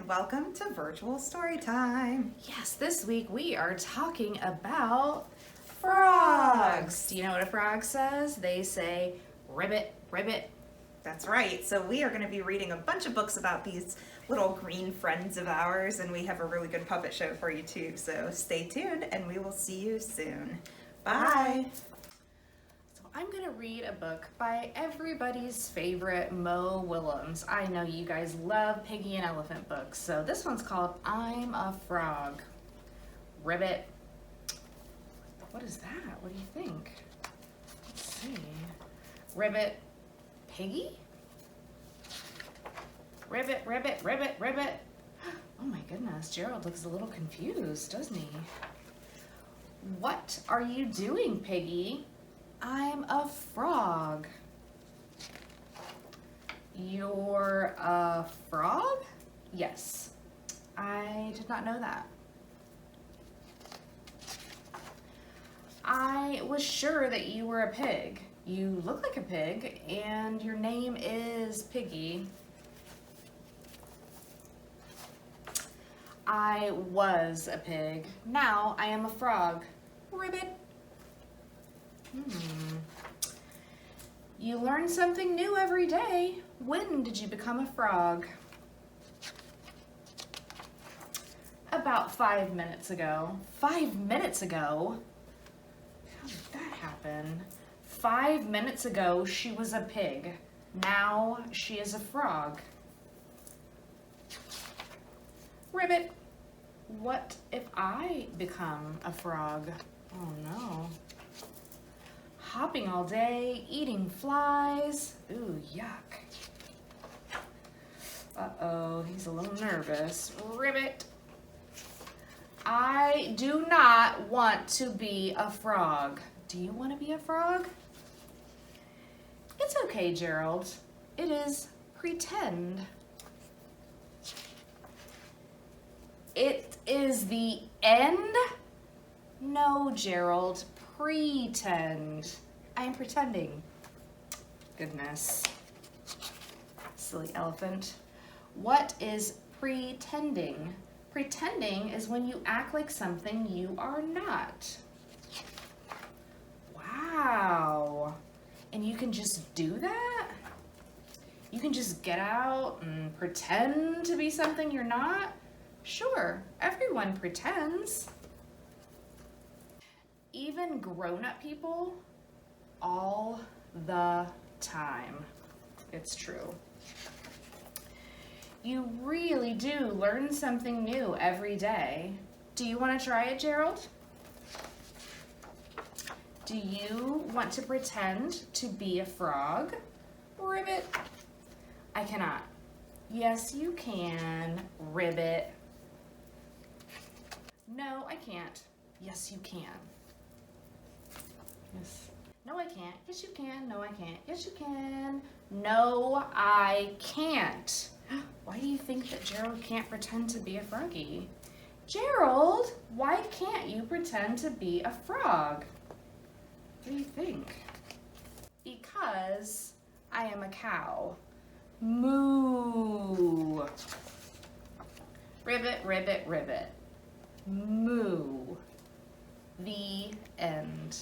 and welcome to Virtual Storytime. Yes, this week we are talking about frogs. Do you know what a frog says? They say, ribbit, ribbit. That's right. So we are going to be reading a bunch of books about these little green friends of ours, and we have a really good puppet show for you too. So stay tuned, and we will see you soon. Bye. So I'm going to read a book by everybody's favorite Mo Willems. I know you guys love piggy and elephant books. So this one's called I'm a Frog. Ribbit. What is that? What do you think? Let's see. Ribbit. Piggy? Ribbit, ribbit, ribbit, ribbit. Oh my goodness, Gerald looks a little confused, doesn't he? What are you doing, Piggy? I'm a frog. You're a frog? Yes. I did not know that. I was sure that you were a pig. You look like a pig, and your name is Piggy. I was a pig. Now I am a frog. Ribbit. You learn something new every day. When did you become a frog? About 5 minutes ago. 5 minutes ago? How did that happen? 5 minutes ago, she was a pig. Now she is a frog. Ribbit. What if I become a frog? Oh no. Hopping all day, eating flies. Ooh, yuck. Uh-oh, he's a little nervous. Ribbit. I do not want to be a frog. Do you want to be a frog? It's okay, Gerald. It is pretend. It is the end? No, Gerald. Pretend. I am pretending. Goodness. Silly elephant. What is pretending? Pretending is when you act like something you are not. Wow. And you can just do that? You can just get out and pretend to be something you're not? Sure, everyone pretends. Even grown-up people, all the time. It's true. You really do learn something new every day. Do you want to try it, Gerald? Do you want to pretend to be a frog? Ribbit. I cannot. Yes, you can. Ribbit. No, I can't. Yes, you can. Yes. No, I can't. Yes, you can. No, I can't. Yes, you can. No, I can't. Why do you think that Gerald can't pretend to be a froggy? Gerald, why can't you pretend to be a frog? What do you think? Because I am a cow. Moo. Ribbit, ribbit, ribbit. Moo. The end.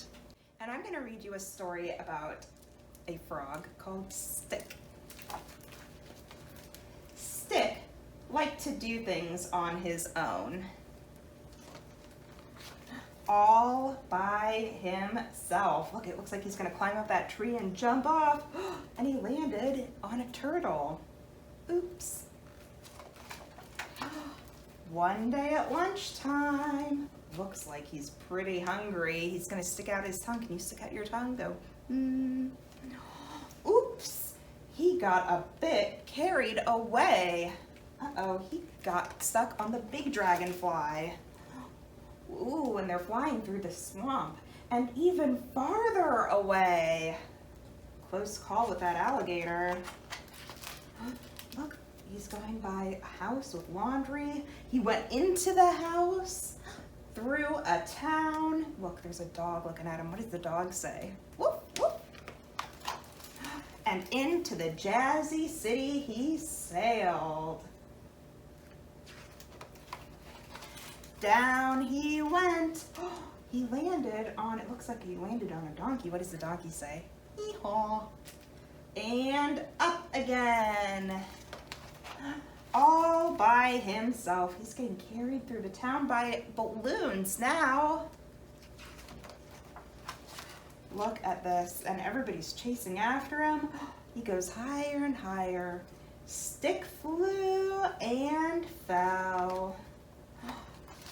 And I'm going to read you a story about a frog called Stick. Stick liked to do things on his own, all by himself. Look, it looks like he's going to climb up that tree and jump off, and he landed on a turtle. Oops. One day at lunchtime, looks like he's pretty hungry. He's going to stick out his tongue. Can you stick out your tongue? Go, Oops. He got a bit carried away. Uh-oh, he got stuck on the big dragonfly. Ooh, and they're flying through the swamp and even farther away. Close call with that alligator. Look, he's going by a house with laundry. He went into the house, through a town. Look, there's a dog looking at him. What does the dog say? Woof, woof. And into the jazzy city he sailed. down he went. He landed on, it looks like he landed on a donkey. What does the donkey say? Hee-haw. And up again. All by himself. He's getting carried through the town by balloons now. Look at this, and everybody's chasing after him. He goes higher and higher. Stick flew and fell.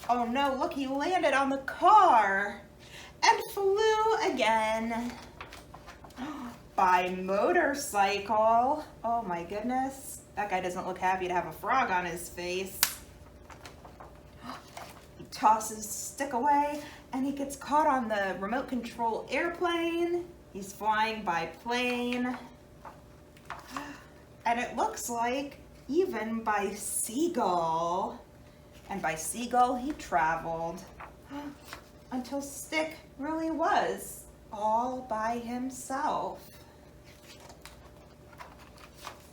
Oh no, look, he landed on the car and flew again. By motorcycle. Oh my goodness. That guy doesn't look happy to have a frog on his face. He tosses stick away and he gets caught on the remote control airplane. He's flying by plane. And it looks like even by seagull. And by seagull he traveled until Stick really was all by himself.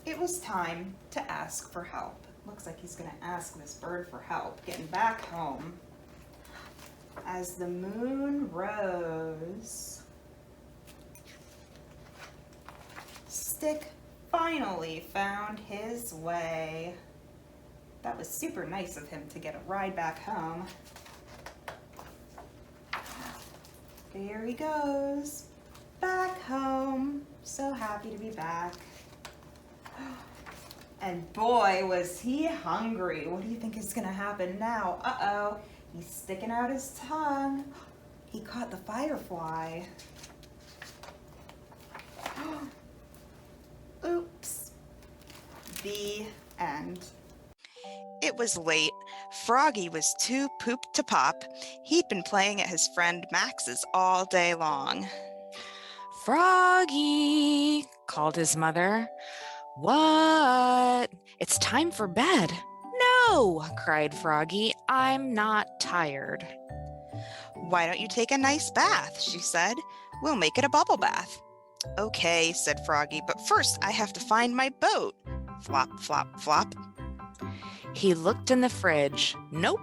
It was time to ask for help. Looks like he's gonna ask this bird for help getting back home. As the moon rose, Stick finally found his way. That was super nice of him to get a ride back home. There he goes, back home. So happy to be back. And boy, was he hungry. What do you think is gonna happen now? Uh-oh, he's sticking out his tongue. He caught the firefly. Oops. The end. It was late. Froggy was too pooped to pop. He'd been playing at his friend Max's all day long. Froggy, called his mother. What? It's time for bed. No, cried Froggy. I'm not tired. Why don't you take a nice bath? She said. We'll make it a bubble bath. Okay, said Froggy, but first I have to find my boat. Flop, flop, flop. He looked in the fridge. Nope.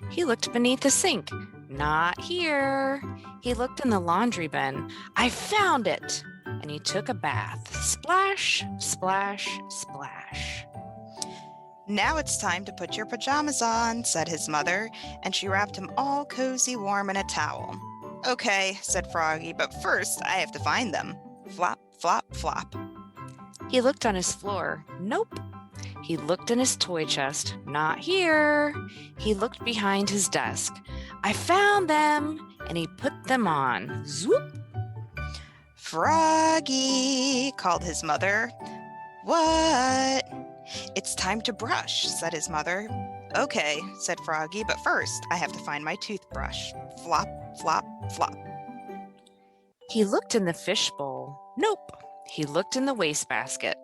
He looked beneath the sink. Not here. He looked in the laundry bin. I found it. And he took a bath. Splash, splash, splash. Now it's time to put your pajamas on, said his mother, and she wrapped him all cozy warm in a towel. Okay, said Froggy, but first I have to find them. Flop, flop, flop. He looked on his floor. Nope. He looked in his toy chest. Not here. He looked behind his desk. I found them, and he put them on. Zoop. Froggy, called his mother. What? It's time to brush, said his mother. Okay, said Froggy, but first I have to find my toothbrush. Flop, flop, flop. He looked in the fishbowl. Nope. He looked in the wastebasket.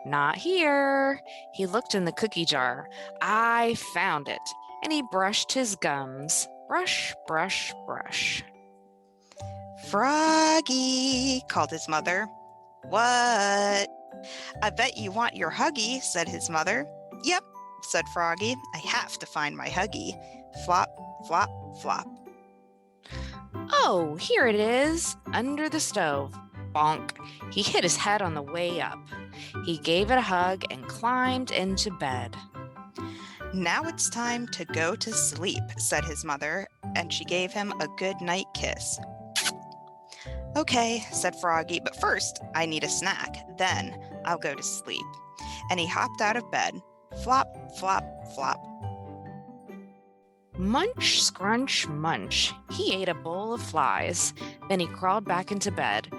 Not here. He looked in the cookie jar. I found it. And he brushed his gums. Brush, brush, brush. Froggy, called his mother. What? I bet you want your Huggy, said his mother. Yep, said Froggy. I have to find my Huggy. Flop, flop, flop. Oh, here it is, under the stove. Bonk. He hit his head on the way up. He gave it a hug and climbed into bed. Now it's time to go to sleep, said his mother, and she gave him a good night kiss. Okay, said Froggy, but first I need a snack. Then I'll go to sleep. And he hopped out of bed. Flop, flop, flop. Munch, scrunch, munch. He ate a bowl of flies. Then he crawled back into bed.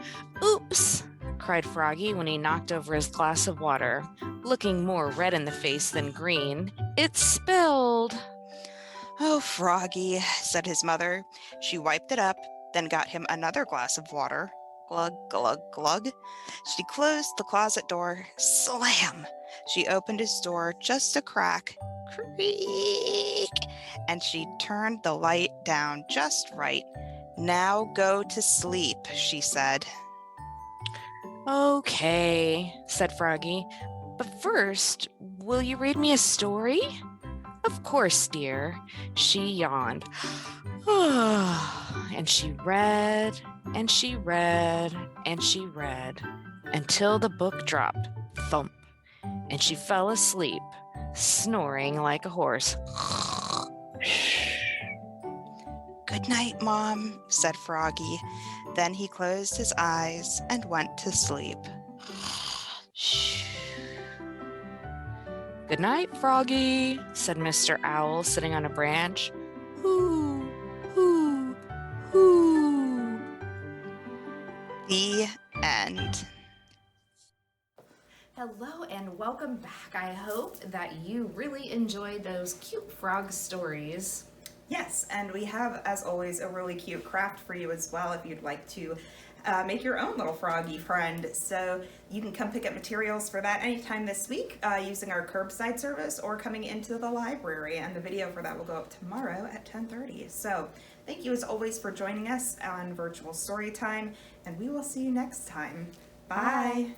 Oops, cried Froggy when he knocked over his glass of water. Looking more red in the face than green, it spilled. Oh, Froggy, said his mother. She wiped it up, then got him another glass of water. Glug, glug, glug. She closed the closet door. Slam! She opened his door just a crack. Creak! And she turned the light down just right. Now go to sleep, she said. Okay, said Froggy. But first, will you read me a story? Of course, dear. She yawned. And she read, and she read, and she read, until the book dropped, thump, and she fell asleep, snoring like a horse. Good night, Mom, said Froggy. Then he closed his eyes and went to sleep. Good night, Froggy, said Mr. Owl, sitting on a branch. Hoo, hoo, hoo. The end. Hello and welcome back. I hope that you really enjoyed those cute frog stories. Yes, and we have, as always, a really cute craft for you as well if you'd like to make your own little froggy friend. So you can come pick up materials for that anytime this week using our curbside service or coming into the library. And the video for that will go up tomorrow at 10:30. So thank you as always for joining us on Virtual Storytime, and we will see you next time. Bye. Bye.